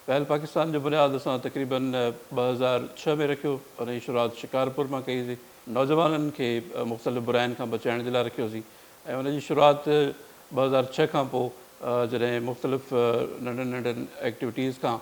पहल पाकिस्तान जो बुनियाद असां तक़रीबन 2006 में रखियो। उन जी शुरूआति शिकारपुर मां कईसीं। नौजवाननि खे मुख़्तलिफ़ बुराइनि खां बचाइण जे लाइ रखियोसीं ऐं उन जी शुरूआति 2006 खां पोइ जॾहिं मुख़्तलिफ़ नंढनि नंढनि एक्टिविटीज़ खां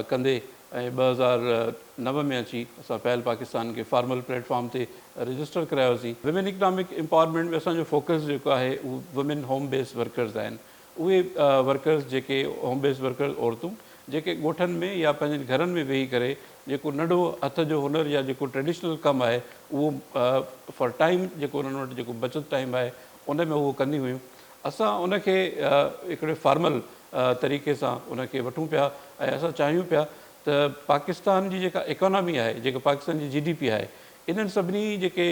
कंदे ऐं 2009 में अची असां पहल पाकिस्तान खे फॉर्मल प्लेटफॉर्म ते रजिस्टर करायोसीं। विमेन इकनॉमिक एम्पावरमेंट में असांजो फोकस जेको आहे उहो वुमेन होम बेस्ड वर्कर्स आहिनि। उहे वर्कर्स जेके होम बेस्ड वर्कर्स औरतूं जेके ॻोठनि में या पंहिंजनि घरनि में वेही करे जेको नंढो हथ जो हुनर या जेको ट्रेडिशनल कमु आहे उहो फॉर टाइम जेको उन्हनि वटि जेको बचति टाइम आहे उन में उहो कंदी हुयूं। असां उनखे हिकिड़े फॉर्मल तरीक़े सां उनखे वठूं पिया ऐं असां चाहियूं पिया त पाकिस्तान जी जेका इकोनॉमी आहे, जेका पाकिस्तान जी GDP आहे, इन्हनि सभिनी जेके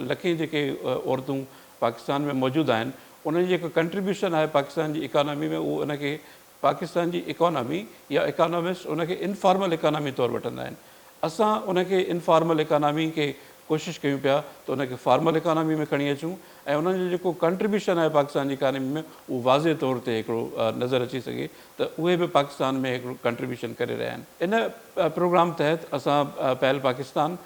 लखे जेके औरतूं पाकिस्तान में मौजूदु आहिनि उन्हनि जी जेको कंट्रीब्यूशन आहे पाकिस्तान जी इकोनॉमी में, उहो उनखे पाकिस्तान जी इकोनॉमी या इकोनॉमिस्ट उनखे इनफॉर्मल इकोनॉमी तौरु वठंदा आहिनि। असां उनखे इनफॉर्मल इकोनॉमी खे कोशिशि कयूं पिया त उनखे फॉर्मल इकोनॉमी में खणी अचूं ऐं उन्हनि जो जेको कंट्रीब्यूशन आहे पाकिस्तान जी इकोनॉमी में उहो वाज़े तौर ते हिकिड़ो नज़र अची सघे त उहे बि पाकिस्तान में हिकिड़ो कंट्रीब्यूशन करे रहिया आहिनि। इन प्रोग्राम तहत असां पहल पाकिस्तान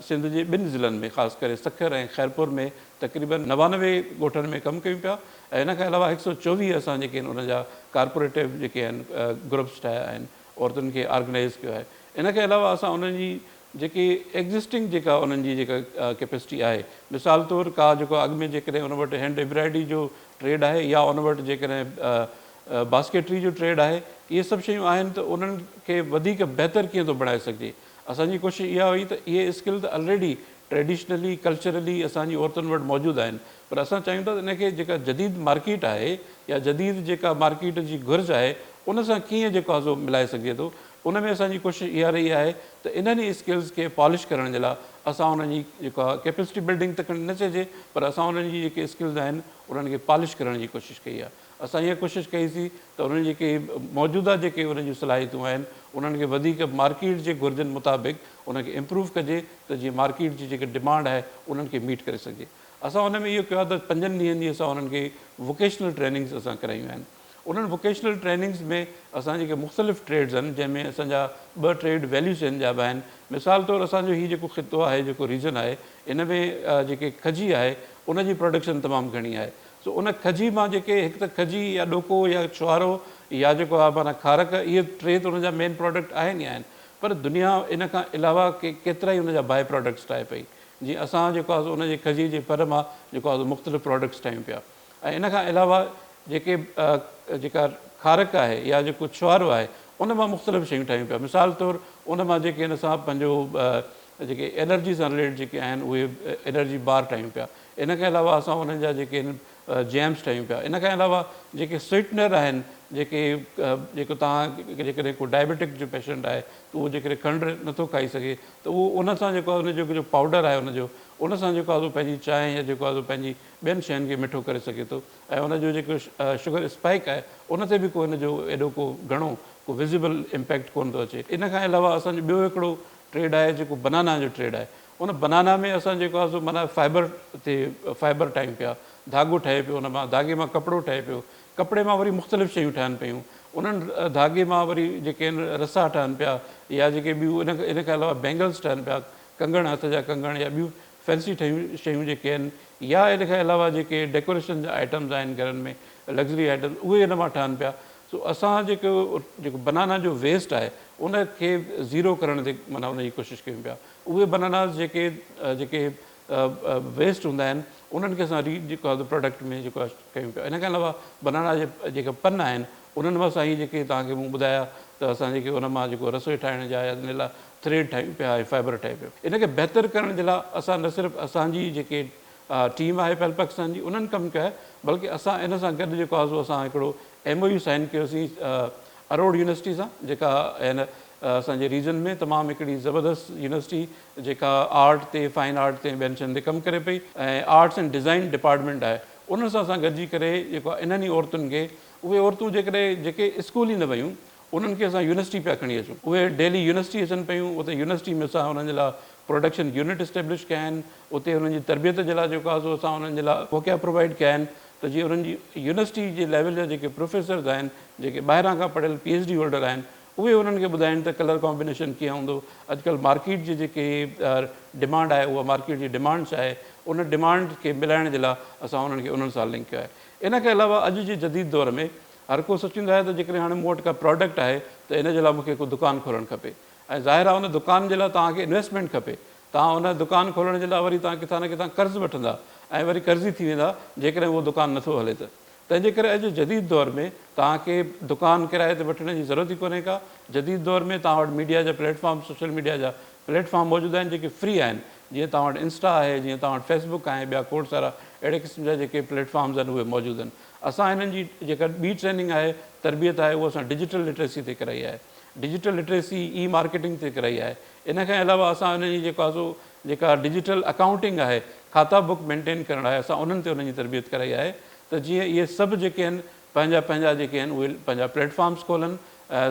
सिंध जे 2 ज़िलनि में ख़ासि करे सखर ऐं ख़ैरपुर में तक़रीबन 99 ॻोठनि में कमु कयूं पिया ऐं इन खां अलावा 124 असां जेके आहिनि उन जा कार्पोरेटिव जेके आहिनि ग्रुप्स ठाहिया आहिनि, औरतुनि खे ऑर्गनाइज़ कयो आहे। इन खां अलावा असां उन्हनि जी जेकी एग्ज़िस्टिंग जेका उन्हनि जी जेका कैपेसिटी आहे, मिसाल तौरु का जेको अॻु में जेकॾहिं उन वटि हैंड एम्ब्रॉयडरी जो ट्रेड आहे या उन वटि जेकॾहिं बास्केटरी जो ट्रेड आहे, इहे सभु शयूं आहिनि त उन्हनि खे वधीक बहितर कीअं थो बणाए सघिजे। असांजी कोशिशि इहा हुई त इहे स्किल त ऑलरेडी ट्रेडिशनली कल्चरली असांजी औरतुनि वटि मौजूदु आहिनि, पर असां चाहियूं था त इनखे जेका जदीद मार्केट आहे या जदीद जेका मार्केट जी घुर्ज आहे उन सां कीअं जेको आहे सो मिलाए सघिजे थो। उन में असांजी कोशिशि इहा रही आहे त इन्हनि स्किल्स खे पॉलिश करण जे लाइ असां उन्हनि जी जेको आहे कैपेसिटी बिल्डिंग त न चइजे, पर असां उन्हनि जी जेके स्किल्स आहिनि उन्हनि खे पॉलिश करण जी कोशिशि कई आहे। असां इहा कोशिशि कईसीं त उन्हनि जेके मौजूदा जेके उन्हनि जूं सलाहियतूं आहिनि उन्हनि खे वधीक मार्केट जे घुर्जनि मुताबिक़ उनखे इम्प्रूव कजे त जीअं मार्केट जी जेकी डिमांड आहे उन्हनि खे मीट करे सघे। असां उन में इहो कयो आहे त 5 ॾींहंनि जी असां उन्हनि खे वोकेशनल ट्रेनिंग्स असां करायूं आहिनि। उन्हनि वोकेशनल ट्रेनिंग्स में असां जेके मुख़्तलिफ़ ट्रेड्स आहिनि जंहिंमें असांजा 2 ट्रेड वैल्यू चेन जा बि आहिनि। मिसाल तौरु असांजो हीउ जेको ख़ितो आहे, जेको रीजन आहे, इन में जेके खजी आहे उनजी प्रोडक्शन तमामु घणी आहे। सो उन खजी मां जेके हिकु त खजी या ॾोको या छुहारो या जेको आहे माना खारक, इहे 3 त उनजा मेन प्रोडक्ट आहिनि ई आहिनि, पर दुनिया इन खां अलावा केतिरा ई उनजा बाए प्रोडक्ट्स ठाहे पई। जीअं असां जेको आहे उनजे खजी जे पर मां जेको आहे मुख़्तलिफ़ प्रोडक्ट्स ठाहियूं पिया ऐं इन खां अलावा जेका खारक आहे या जेको छुहारो आहे उन मां मुख़्तलिफ़ शयूं ठाहियूं पिया। मिसाल तौरु उन मां जेके आहिनि असां पंहिंजो जेके एनर्जी सां रिलेटेड जेके आहिनि उहे एनर्जी बार ठाहियूं पिया। इन खां अलावा असां उन्हनि जा जेके आहिनि जैम्स ठाहियूं पिया। इन खां अलावा जेके स्वीटनर आहिनि जेको तव्हां जेकॾहिं को डायबिटिक जो पेशेंट आहे त उहो जेकॾहिं खंडु नथो खाई सघे त उहो उन सां जेको आहे उनजो जो पाउडर आहे उनजो उन सां जेको आहे पंहिंजी चांहि या जेको आहे पंहिंजी ॿियनि शयुनि खे मिठो करे सघे थो ऐं उनजो जेको शुगर स्पाइक आहे उन ते बि को हिनजो एॾो को घणो को विज़िबल इम्पैक्ट कोन थो अचे। इन खां अलावा असांजो ॿियो हिकिड़ो ट्रेड आहे जेको बनाना जो ट्रेड आहे। उन बनाना में असां जेको आहे सो माना फाइबर ठाहियूं पिया, धाॻो ठहे पियो, उन मां धाॻे मां कपिड़ो ठहे पियो, कपिड़े मां वरी मुख़्तलिफ़ शयूं ठहनि पियूं, उन्हनि धाॻे मां वरी जेके आहिनि रसा ठहनि पिया या जेके ॿियूं इन खां अलावा बैंगल्स ठहनि पिया, कंगण, हथ जा कंगण या ॿियूं फैंसी शयूं जेके आहिनि या इन खां अलावा जेके डेकोरेशन जा आइटम्स आहिनि घरनि में, लग्ज़री आइटम्स, उहे इन मां ठहनि पिया। सो असां जेको बनाना जो वेस्ट आहे उनखे ज़ीरो करण ते माना उनजी कोशिशि कयूं पिया। उहे बनानास जेके वेस्ट हूंदा आहिनि उन्हनि खे असां जेको आहे प्रोडक्ट में जेको आहे कयूं पिया। इन खां अलावा बनाना जेके पन आहिनि उन्हनि मां सां ई जेके तव्हांखे मूं ॿुधाया त असां जेके उन मां जेको रसोई ठाहिण जा या इन लाइ थ्रेड ठाहियूं पिया ऐं फाइबर ठहे पियो। इनखे बहितर करण जे लाइ असां न सिर्फ़ु असांजी जेके टीम आहे पहल पाकिस्तान जी उन्हनि कमु कयो आहे, बल्कि असां इन सां गॾु जेको आहे सो असां हिकिड़ो MOU साइन कयोसीं अरोड़ यूनिवर्सिटी सां, जेका आहिनि असांजे रीजन में तमामु हिकिड़ी ज़बरदस्त यूनिवर्सिटी जेका आर्ट ते, फाइन आर्ट ते, ॿियनि शयुनि ते कमु करे पई ऐं आर्ट्स एंड डिज़ाइन डिपार्टमेंट आहे। उन सां असां गॾिजी करे जेको आहे इन्हनि औरतुनि खे, उहे औरतूं जेके स्कूल ई न वयूं उन्हनि खे असां यूनिवर्सिटी पिया खणी अचूं। उहे डेली यूनिवर्सिटी अचनि पियूं, उते यूनिवर्सिटी में असां उन्हनि जे लाइ प्रोडक्शन यूनिट इस्टेब्लिश कया आहिनि, उते उन्हनि जी तरबियत जे लाइ जेको आहे सो असां उन्हनि जे लाइ वोकिया प्रोवाइड कया आहिनि त जीअं उन्हनि जी यूनिवर्सिटी जे लेवल जा जेके प्रोफेसर्स आहिनि, जेके ॿाहिरां खां पढ़ियल PhD होल्डर आहिनि, उहे उन्हनि खे ॿुधाइनि त कलर कॉम्बिनेशन कीअं हूंदो। अॼुकल्ह मार्केट जी जेके डिमांड आहे, उहा मार्केट जी डिमांड छा आहे, उन डिमांड खे मिलाइण जे लाइ असां उन्हनि खे उन्हनि सां लिंक कयो आहे। इन खां अलावा अॼु जे जदीद दौर में हर को सोचींदो आहे त जेकॾहिं हाणे मूं वटि का प्रोडक्ट आहे त इन जे लाइ मूंखे को दुकानु खोलणु खपे, ऐं ज़ाहिर आहे उन दुकान जे लाइ तव्हांखे इन्वेस्टमेंट खपे। तव्हां उन दुकानु खोलण जे लाइ वरी तव्हां किथां न किथां कर्ज़ु वठंदा ऐं वरी कर्ज़ी थी वेंदा जेकॾहिं उहो दुकानु नथो हले त। तंहिंजे करे अॼु जदीद दौर में तव्हांखे दुकानु किराए ते वठण जी ज़रूरत ई कोन्हे का। जदीद दौर में तव्हां वटि मीडिया जा प्लेटफॉर्म, सोशल मीडिया जा प्लेटफॉर्म मौजूदु आहिनि जेके फ्री आहिनि। जीअं तव्हां वटि इंस्टा आहे, जीअं तव्हां वटि फेसबुक आहे, ॿिया खोड़ सारा अहिड़े क़िस्म जा जेके प्लेटफॉर्म्स आहिनि उहे मौजूदु आहिनि। असां हिननि जी जेका ॿी ट्रेनिंग आहे, तरबियत आहे, उहा असां डिजिटल लिटरेसी ते कराई आहे। डिजिटल लिटरेसी ई मार्केटिंग ते कराई आहे। इन खां अलावा असां हिन जी जेको आहे सो जेका डिजिटल अकाउंटिंग आहे, खाता बुक मेंटेन करण आहे, असां उन्हनि ते उन्हनि जी तरबियत कराई आहे त जीअं इहे सभु जेके आहिनि पंहिंजा पंहिंजा जेके आहिनि उहे पंहिंजा प्लेटफॉर्म्स खोलनि,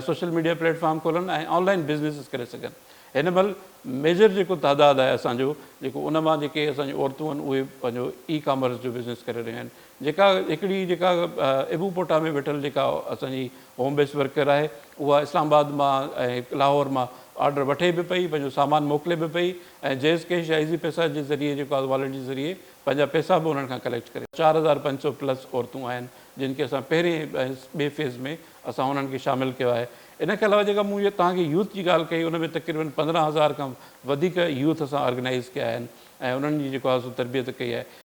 सोशल मीडिया प्लेटफॉर्म खोलनि ऐं ऑनलाइन बिज़नेसिस करे सघनि। हिन महिल मेजर जेको तइदादु आहे असांजो, जेको उन मां जेके असांजियूं औरतूं आहिनि उहे पंहिंजो ई कॉमर्स जो बिज़नेस करे रहियूं आहिनि। जेका हिकिड़ी जेका इबूपोटा में वेठल जेका असांजी होम बेस वर्कर आहे, उहा इस्लामाबाद मां ऐं लाहौर मां ऑर्डर वठे बि पई, पंहिंजो सामान मोकिले बि पई, ऐं जेज़ कैश या ईज़ी पैसा जे ज़रिए जेको आहे वॉलेट जे ज़रिए पंहिंजा पैसा बि उन्हनि खां कलेक्ट करे। 4500 प्लस औरतूं आहिनि जिन खे असां पहिरें ॿिए फेज़ में असां उन्हनि खे शामिलु कयो आहे। इन खां अलावा जेका मूं तव्हांखे यूथ जी ॻाल्हि कई, उन में तक़रीबन 15,000 खां वधीक यूथ असां ऑर्गेनाइज़ कया आहिनि ऐं उन्हनि जी जेको आहे सो तरबियत कई आहे।